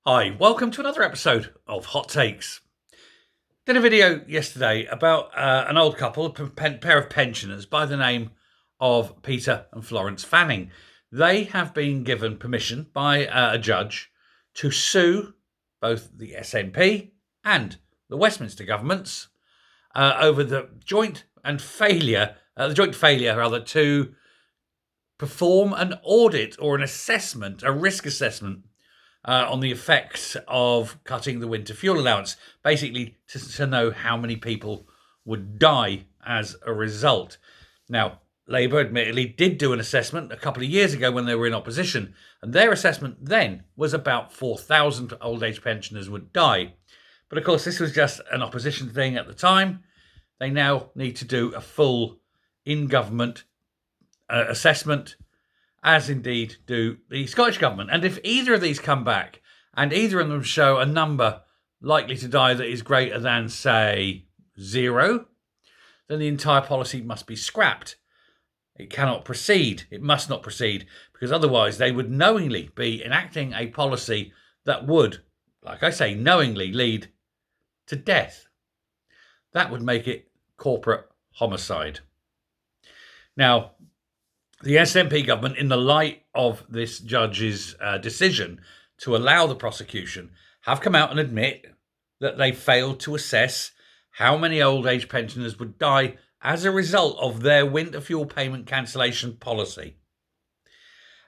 Hi, welcome to another episode of Hot Takes. Did a video yesterday about an old couple, a pair of pensioners by the name of Peter and Florence Fanning. They have been given permission by a judge to sue both the SNP and the Westminster governments over the joint failure to perform an audit or an assessment, a risk assessment on the effects of cutting the winter fuel allowance, basically to know how many people would die as a result. Now, Labour admittedly did do an assessment a couple of years ago when they were in opposition, and their assessment then was about 4,000 old age pensioners would die. But of course, this was just an opposition thing at the time. They now need to do a full in-government assessment, as indeed do the Scottish Government. And if either of these come back and either of them show a number likely to die that is greater than, say, 0, then the entire policy must be scrapped. It cannot proceed. It must not proceed, because otherwise they would knowingly be enacting a policy that would, like I say, knowingly lead to death. That would make it corporate homicide. Now, the SNP government, in the light of this judge's decision to allow the prosecution, have come out and admit that they failed to assess how many old age pensioners would die as a result of their winter fuel payment cancellation policy.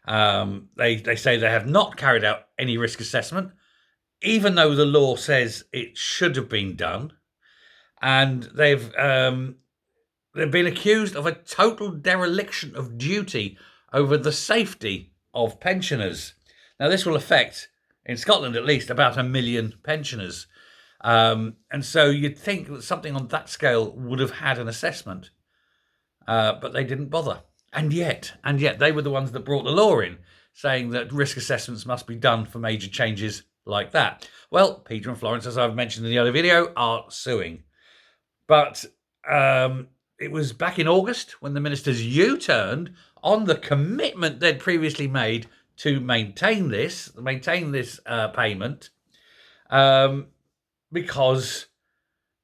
They say they have not carried out any risk assessment, even though the law says it should have been done. And they've been accused of a total dereliction of duty over the safety of pensioners. Now, this will affect, in Scotland at least, about 1 million pensioners. And so you'd think that something on that scale would have had an assessment, but they didn't bother. And yet, they were the ones that brought the law in, saying that risk assessments must be done for major changes like that. Well, Peter and Florence, as I've mentioned in the other video, are suing. But it was back in August when the ministers U-turned on the commitment they'd previously made to maintain this payment, because,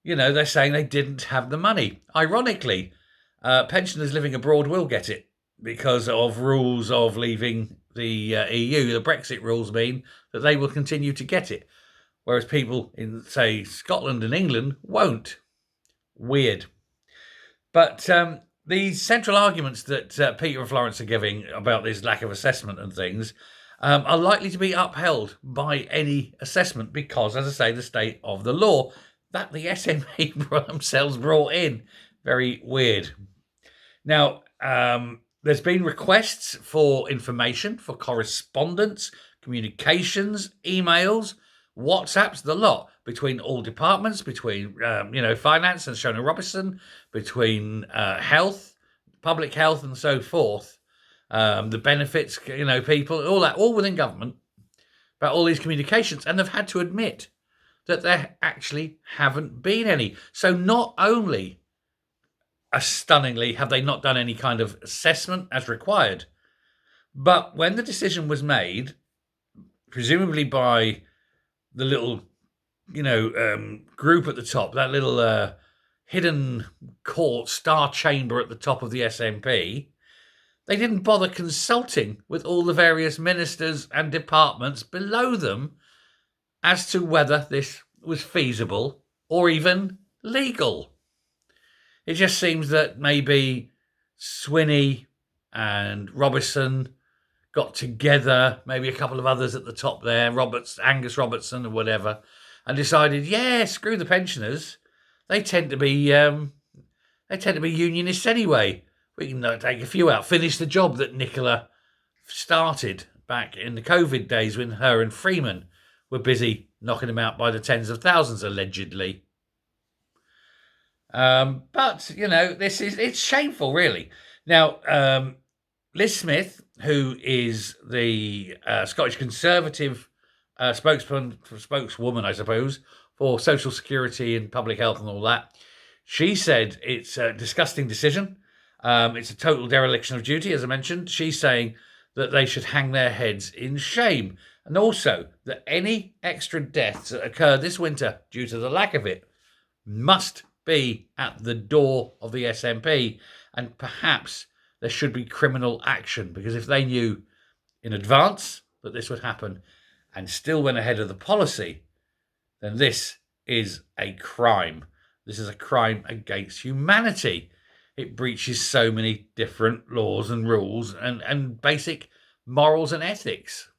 they're saying they didn't have the money. Ironically, pensioners living abroad will get it because of rules of leaving the EU. The Brexit rules mean that they will continue to get it, whereas people in, say, Scotland and England won't. Weird. But these central arguments that Peter and Florence are giving about this lack of assessment and things are likely to be upheld by any assessment because, as I say, the state of the law that the SNP themselves brought in. Very weird. Now, there's been requests for information, for correspondence, communications, emails, WhatsApps, the lot, between all departments, between, finance and Shona Robertson, between health, public health and so forth, the benefits, people, all that, all within government, about all these communications. And they've had to admit that there actually haven't been any. So not only, stunningly, have they not done any kind of assessment as required, but when the decision was made, presumably by the little, group at the top, that little hidden court star chamber at the top of the SNP, they didn't bother consulting with all the various ministers and departments below them as to whether this was feasible or even legal. It just seems that maybe Swinney and Robertson got together, maybe a couple of others at the top there, Angus Robertson or whatever, and decided, screw the pensioners. They tend to be unionists anyway. We can take a few out, finish the job that Nicola started back in the COVID days when her and Freeman were busy knocking them out by the tens of thousands, allegedly. But it's shameful, really. Now, Liz Smith, who is the Scottish Conservative spokeswoman, I suppose, for social security and public health and all that, she said it's a disgusting decision. It's a total dereliction of duty, as I mentioned. She's saying that they should hang their heads in shame. And also that any extra deaths that occur this winter due to the lack of it must be at the door of the SNP, and perhaps there should be criminal action, because if they knew in advance that this would happen and still went ahead of the policy, then this is a crime. This is a crime against humanity. It breaches so many different laws and rules and basic morals and ethics.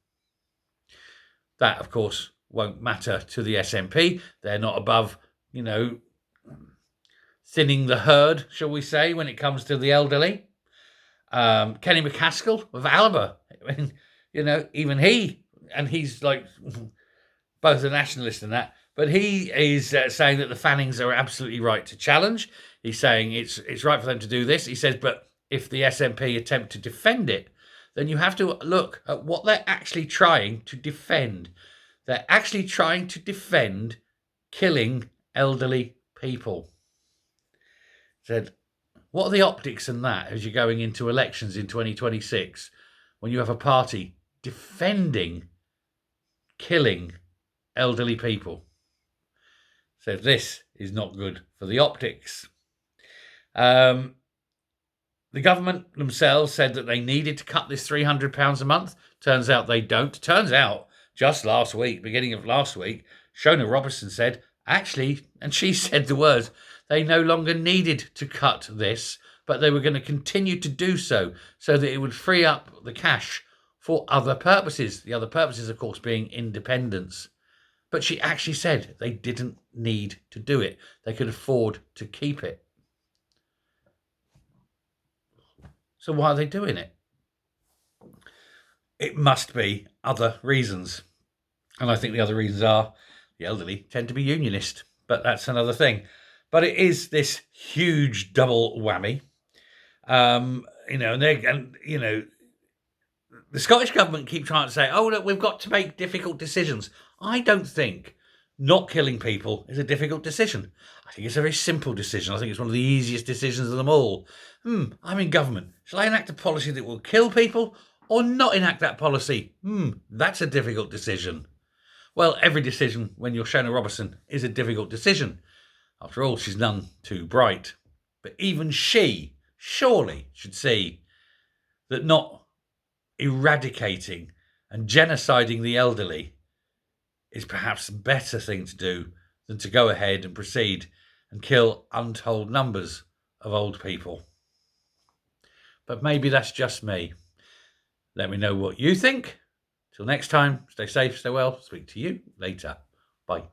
That, of course, won't matter to the SNP. They're not above, thinning the herd, shall we say, when it comes to the elderly. Kenny McCaskill of Alba, even he, and he's like both a nationalist and that, but he is saying that the Fannings are absolutely right to challenge. He's saying it's right for them to do this. He says, but if the SNP attempt to defend it, then you have to look at what they're actually trying to defend. They're actually trying to defend killing elderly people. Said, what are the optics in that as you're going into elections in 2026 when you have a party defending killing elderly people? So this is not good for the optics. The government themselves said that they needed to cut this £300 a month. Turns out they don't. Turns out just last week, beginning of last week, Shona Robertson said, actually, and she said the words, they no longer needed to cut this, but they were going to continue to do so that it would free up the cash for other purposes. The other purposes, of course, being independence. But she actually said they didn't need to do it. They could afford to keep it. So why are they doing it? It must be other reasons. And I think the other reasons are the elderly tend to be unionist, but that's another thing. But it is this huge double whammy. The Scottish government keep trying to say, oh, look, we've got to make difficult decisions. I don't think not killing people is a difficult decision. I think it's a very simple decision. I think it's one of the easiest decisions of them all. I'm in government. Shall I enact a policy that will kill people or not enact that policy? That's a difficult decision. Well, every decision when you're Shona Robertson is a difficult decision. After all, she's none too bright. But even she surely should see that not eradicating and genociding the elderly is perhaps a better thing to do than to go ahead and proceed and kill untold numbers of old people. But maybe that's just me. Let me know what you think. Till next time, stay safe, stay well. Speak to you later. Bye.